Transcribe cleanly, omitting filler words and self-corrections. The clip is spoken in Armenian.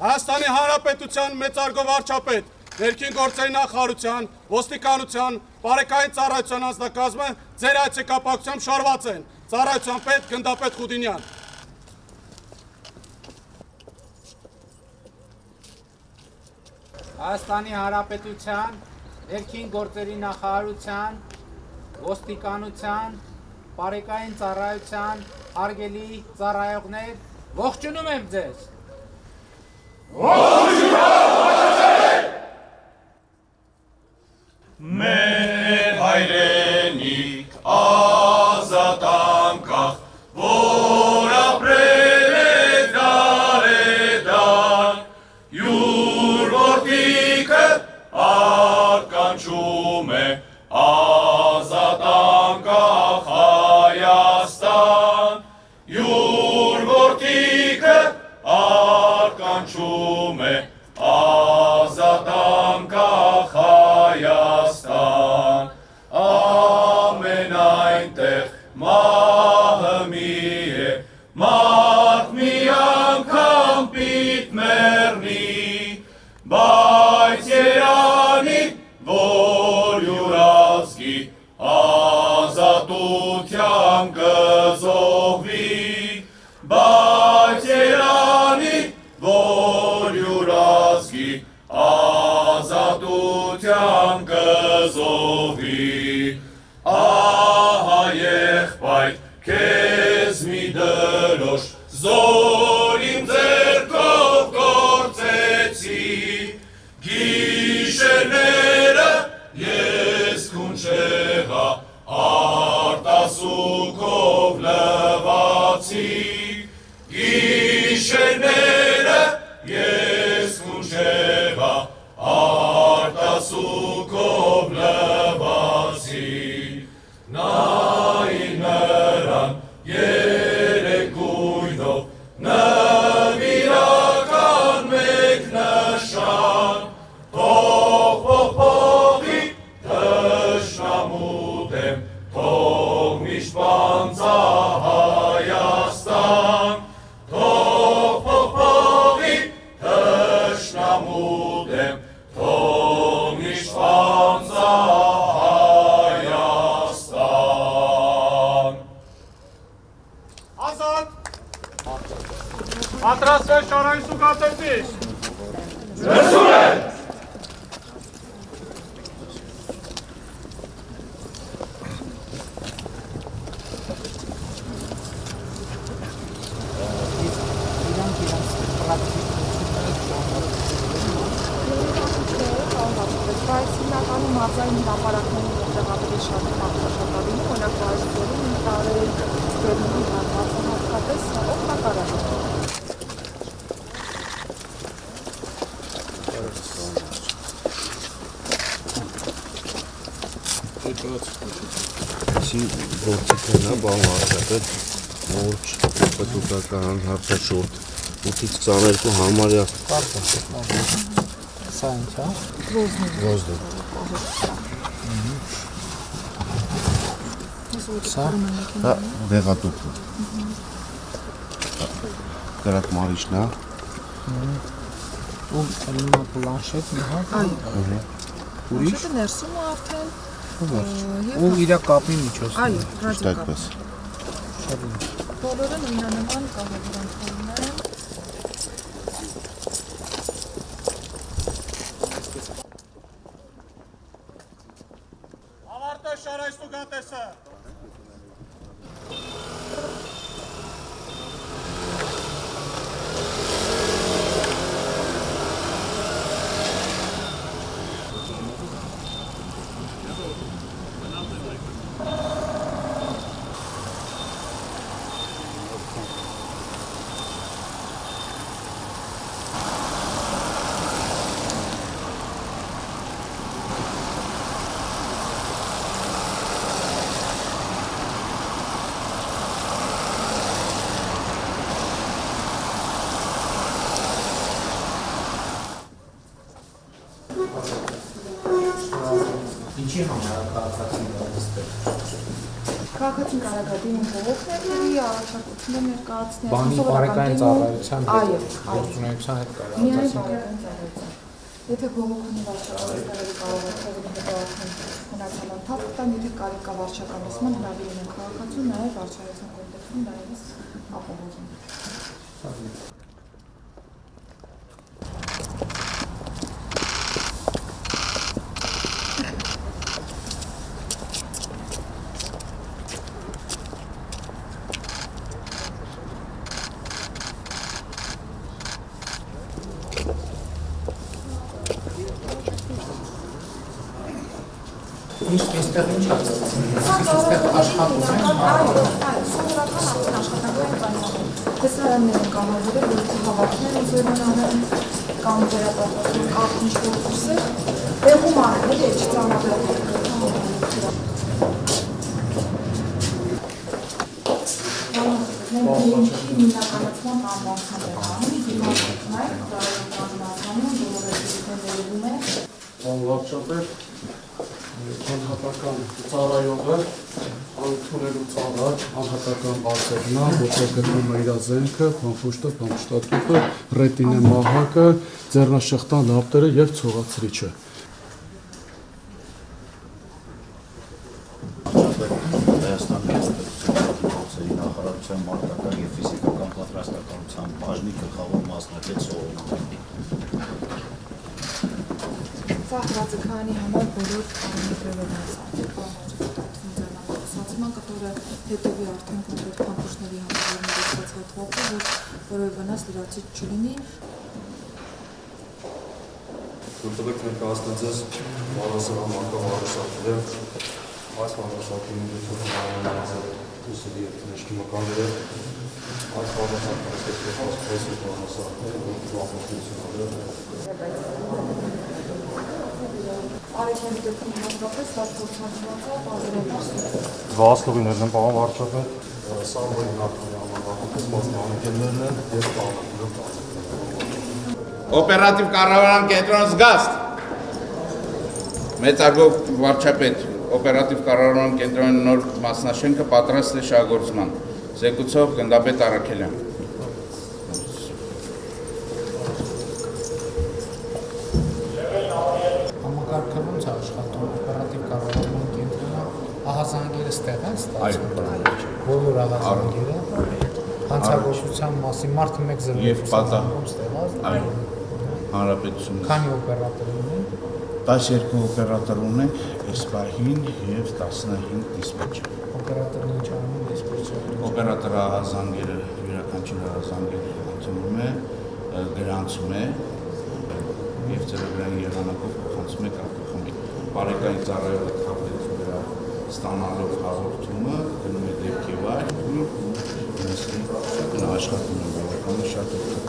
Հայաստանի Հանրապետության մեծարգո վարչապետ, ներքին գործերի նախարարության, ոստիկանության, բարեկային ծառայության անձնակազմը ձեր այցեկապակցությամբ շարված են։ Ծառայության պետ գնդապետ Խուդինյան։ Հայաստանի Հանրապետության, ներքին գործերի նախարարության, ոստիկանության, բարեկային ծառայության, հարգելի ծառայողներ, ողջունում եմ ձեզ։ Մեր հայրենիք ազատ անկախ, որ ապրել է դարեդար, յուր որդիքը ականչում է ազատ անկախ Հայաստան, յուր որդիքը ականչում է ազատ անկախ Հայաստան, ամեն այնտեղ մահը մի է, մարդ մի անգամ պիտ մեռնի, բայց Երանի, որ յուր ազգի ազատության կզոհվի, բայց Երանի, որ յուր ազգի ազատության կզոհվի, ահա եղբայր քեզ մի դրոշ զոր իմ ձեռքով գործեցի, գիշերները ես քունչեղա արտասուքով լվացի, գիշերները ես քունչեղա արտասուքով լվացի, նայի նրան երեկույնով նվիրական մեկ նշան, թող փողի թշնամու դեմ, թող միշտ պանծա Հայաստան, թող փողի թշնամու դեմ, թող միշտ պանծա Հայաստան։ Ազատ! Պատրաստվել շարային սուգատերտից։ Ձերսում են։ Բայց հիմնականում մարզային հրապարակների ուղղակի շատ աղբաշատավին օրինակ վարժությունում տարել ստերնի հատվածը հատկապես օգտակար է։ Այսի գործիքն է, բան վարժապետ, մորջ, պետուկական, հարտաշորդ, 8-ից 22 համարյա Սա ինչ է։ ոզդը։ Սա Դա դեղատուկն է։ Կրակ մարիշն է։ ու ելնա պլանշետն է, հա։ Ուրիշ։ Շուտը ներսում է արդեն։ Ու իրա կապի միջոցն է։ Այո, ռադիկալ։ Այդպես։ Բոլորը նույնանման կահավորանքներն են։ Ավարտը շարային սուգատեսը։ Ինչի համար քաղաքացին նստել։ Քաղաքացին կարագատին ժողովներների առաջարկություն ցուցումներ ներկայացնի, Բանի բարեկային ծառայության այո, գործունեության հետ միայն կարողացած բարեկային ծառայության։ Եթե բողոքունի վարչակազմերը կարող է թողնել հետևական հնարավորական թափ տան, եթե կարիք կա վարչականացման հրավիրում են քաղաքացու, նաև վարչայության կոնտեքստում դա եւս ապահովում։ Այստեղ ինչ այստեղ աշխատում են, սովորական աշխատանքային պայմաններ։ Տեսարաններ են կամավորել, որ հավաքներ ու զորանան կամ վերապատրաստում կապ ինչ-որ կուրսեր, տեղում անել է չծանոթել։ Մենք դեպքի հիմնականացման անվանցան ենք անում, դիմացում ենք, ծառայության բոլորը է։ Վարչապետ, անհատական ծառայողը, անթունելու ծառա, անհատական բարձերնա, որտեղ գտնվում է իր զենքը, փամփուշտը, փամփուշտատուփը, ռետինե մահակը, ձեռնաշղթան լապտերը եւ ցողացրիչը։ Հայաստանի Հանրապետության նախարարության մարտական և ֆիզիկական պատրաստականության բաժնի գլխավոր մասնակից Սողոմոնյանի։ Ծաղրաձգանի համար բոլոր parametrերը դասացման, который հետևի արդեն կոնկրետ փամփուշտների համար ներկայացված հատվածը, որ որևէ վնաս լրացիչ չլինի։ Որտեղ ներկայացնեց ես Մարասարան մանկավարժակները, այս մանկավարժակների ծառայողները, ուսերի ետնեշքի մկանները, այս մանկավարժակները ստեղծված Արեքեն դեպքում հատկապես վարչությունացա պատերազմը։ Վասլուղիներն են պարոն վարչապետ, Սամվոյի նախարարի համագործակցված անկերներն են և պարոն։ Օպերատիվ կառավարման կենտրոն զգաստ։ Մեծարգով վարչապետ, օպերատիվ կառավարման կենտրոնի նոր մասնաշենքը պատրաստ է շահագործման։ Զեկուցող գնդապետ Առաքելյան։ համակարգը ոնց է աշխատում, օպերատիվ կառավարման կենտրոնը, ահազանգերը ստեղ են ստացվում, բոլոր ահազանգերը, հանցագործության մասին մարդը մեկ Եվ զրույց ստեղած, Հանրապետություն։ քանի օպերատոր ունեն, 12 օպերատոր ունենք, այս պահին և 15 դիսպեչեր։ օպերատորն ինչ անում դիսպեչերը։ Օպերատորը ահազանգերը, յուրաքանչյուր ահազանգեր ընդունում է, գրանցում է և ծրագրային եղանակով փոխանցում է կարգախմբին։ Բարեկային ծառայողը թափվեց վրա ստանալով հաղորդումը, գնում է դեպքի վայր ու աշխատում է բավականին շատ օգտակար։